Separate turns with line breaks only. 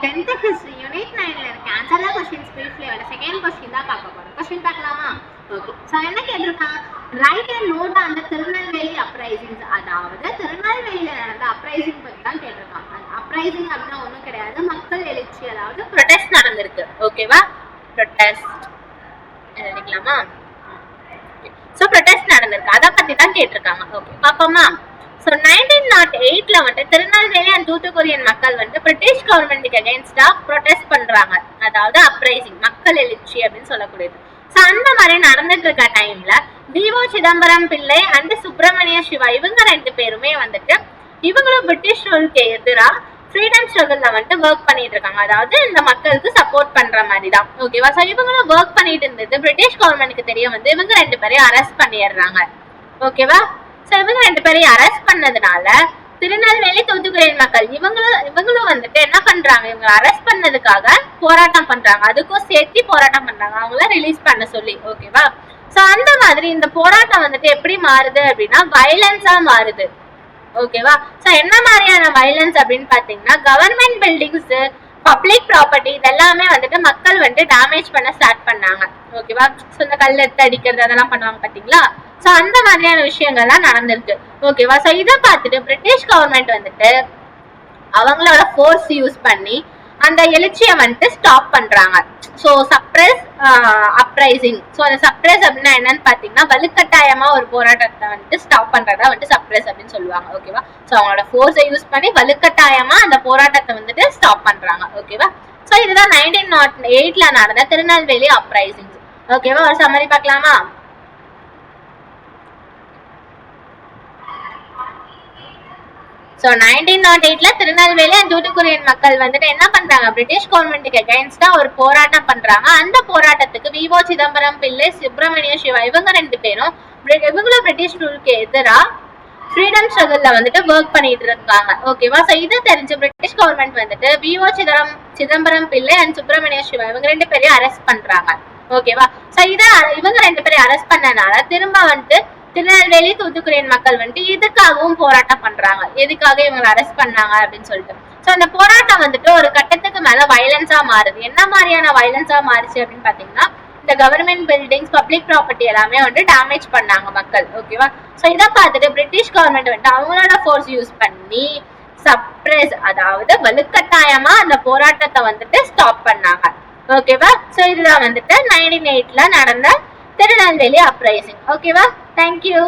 10th history unit 9ல இருக்க answer the questions briefly வர second question தான் பார்க்க போறோம். क्वेश्चन பார்க்கலாமா? ஓகே. சோ என்ன கேட்டிருக்கான்? ரைட் அண்ட் நோட் அந்த திருநெல்வேலி அப்ரைசிங்ஸ், அதாவது திருநெல்வேலியில நடந்த அப்ரைசிங் பத்தி தான் கேட்டிருக்கான். அப்ரைசிங் அப்படின்னா ஒண்ணும் கிடையாது, மக்கள் எழுச்சி, அதாவது ப்ரொடெஸ்ட் நடந்திருக்கு. ஓகேவா? ப்ரொடெஸ்ட் எழுதிக்கலாமா? சோ ப்ரொடெஸ்ட் நடந்திருக்கு, அத பத்தி தான் கேட்டிருக்காங்க. ஓகே பாப்போமா? So 1908ல வந்து திருநெல்வேலி அண்ட் தூத்துக்குடியின் மக்கள் வந்து பிரிட்டிஷ் கவர்மெண்ட்டுக்கு அகைன்ஸ்டா ப்ரொடெஸ்ட் பண்றாங்க, அதாவது அப்ரைசிங், மக்கள் எழுச்சி அப்படின்னு சொல்லக்கூடியது. ஸோ அந்த மாதிரி நடந்துட்டு இருக்க டைம்ல வி.ஓ. சிதம்பரம் பிள்ளை அண்ட் சுப்பிரமணிய சிவா இவங்க ரெண்டு பேருமே வந்துட்டு இவங்களும் பிரிட்டிஷ் ரூலுக்கு எதிராக ஃப்ரீடம் ஸ்ட்ரகிள்ல வந்துட்டு ஒர்க் பண்ணிட்டு இருக்காங்க, அதாவது இந்த மக்களுக்கு சப்போர்ட் பண்ற மாதிரி தான். ஓகேவா? ஸோ இவங்களும் ஒர்க் பண்ணிட்டு இருந்தது பிரிட்டிஷ் கவர்மெண்ட்டுக்கு தெரிய வந்து இவங்க ரெண்டு பேரையும் அரெஸ்ட் பண்ணிடுறாங்க. ஓகேவா? ஸோ இவங்க ரெண்டு பேரையும் அரெஸ்ட் பண்ணதுனால திருநெல்வேலி தூத்துக்குடியின் மக்கள் இவங்களும் வந்துட்டு என்ன பண்றாங்க, இவங்க அரெஸ்ட் பண்ணதுக்காக போராட்டம் பண்றாங்க, அதுக்கும் சேர்த்து போராட்டம் பண்றாங்க அவங்கள ரிலீஸ் பண்ண சொல்லி. ஓகேவா? ஸோ அந்த மாதிரி இந்த போராட்டம் வந்துட்டு எப்படி மாறுது அப்படின்னா வயலன்ஸா மாறுது. ஓகேவா? ஸோ என்ன மாதிரியான வயலன்ஸ் அப்படின்னு பாத்தீங்கன்னா கவர்மெண்ட் பில்டிங்ஸ், பப்ளிக் ப்ராப்பர்ட்டி இதெல்லாமே வந்துட்டு மக்கள் வந்துட்டு டேமேஜ் பண்ண ஸ்டார்ட் பண்ணாங்க. ஓகேவா? ஸோ இந்த கல் எடுத்து அடிக்கிறது அதெல்லாம் பண்ணுவாங்க பாத்தீங்களா? ஸோ அந்த மாதிரியான விஷயங்கள்லாம் நடந்திருக்கு. ஓகேவா? ஸோ இதை பார்த்துட்டு பிரிட்டிஷ் கவர்மெண்ட் வந்துட்டு அவங்களோட ஃபோர்ஸ் யூஸ் பண்ணி அந்த எழுச்சியை வந்துட்டு ஸ்டாப் பண்றாங்க. So suppress uprising. ஸோ அந்த சப்ரஸ் அப்படின்னா என்னன்னு பாத்தீங்கன்னா வலுக்கட்டாயமா ஒரு போராட்டத்தை வந்துட்டு ஸ்டாப் பண்றதா வந்துட்டு சப்ரஸ் அப்படின்னு சொல்லுவாங்க. ஓகேவா? ஸோ அவங்களோட ஃபோர்ஸை யூஸ் பண்ணி வலுக்கட்டாயமா அந்த போராட்டத்தை வந்துட்டு ஸ்டாப் பண்றாங்க. ஓகேவா? ஸோ இதுதான் 1908ல நடந்த திருநெல்வேலி அப்ரைசிங். ஓகேவா? ஒரு சம்மரி பார்க்கலாமா? ஸோ 1908ல திருநெல்வேலி அண்ட் தூத்துக்குடியின் மக்கள் வந்துட்டு என்ன பண்றாங்க, பிரிட்டிஷ் கவர்மெண்ட்டுக்கு அகைன்ஸ்டா ஒரு போராட்டம் பண்றாங்க. அந்த போராட்டத்துக்கு வி.ஓ. சிதம்பரம் பிள்ளை, சுப்பிரமணிய சிவா இவங்க ரெண்டு பேரும் இவங்களும் பிரிட்டிஷ் ரூலுக்கு எதிராக ஃப்ரீடம் ஸ்ட்ரகிள்ல வந்துட்டு ஒர்க் பண்ணிட்டு இருக்காங்க. ஓகேவா? ஸோ இதை தெரிஞ்சு பிரிட்டிஷ் கவர்மெண்ட் வந்துட்டு வி.ஓ. சிதம்பரம் பிள்ளை அண்ட் சுப்பிரமணிய சிவா இவங்க ரெண்டு பேரையும் அரெஸ்ட் பண்றாங்க. ஓகேவா? ஸோ இவங்க ரெண்டு பேரையும் அரெஸ்ட் பண்ணனால திரும்ப வந்துட்டு திருநெல்வேலி தூத்துக்குடியின் மக்கள் வந்துட்டு இதுக்காகவும் போராட்டம் பண்றாங்க, எதுக்காக இவங்களை அரெஸ்ட் பண்ணாங்க அப்படின்னு சொல்லிட்டு. ஸோ அந்த போராட்டம் வந்துட்டு ஒரு கட்டத்துக்கு மேல வயலன்ஸா மாறுது. என்ன மாதிரியான வயலன்ஸா மாறுச்சு அப்படின்னு பாத்தீங்கன்னா இந்த கவர்மெண்ட் பில்டிங்ஸ், பப்ளிக் ப்ராப்பர்ட்டி எல்லாமே வந்துட்டு டேமேஜ் பண்ணாங்க மக்கள். ஓகேவா? ஸோ இதை பார்த்துட்டு பிரிட்டிஷ் கவர்மெண்ட் வந்துட்டு அவங்களோட ஃபோர்ஸ் யூஸ் பண்ணி சப்ரஸ், அதாவது வலுக்கட்டாயமா அந்த போராட்டத்தை வந்துட்டு ஸ்டாப் பண்ணாங்க. ஓகேவா? ஸோ இதுதான் வந்துட்டு 1908ல நடந்த திருநெல்வேலி அப்ரைசிங். ஓகேவா? தேங்க்யூ.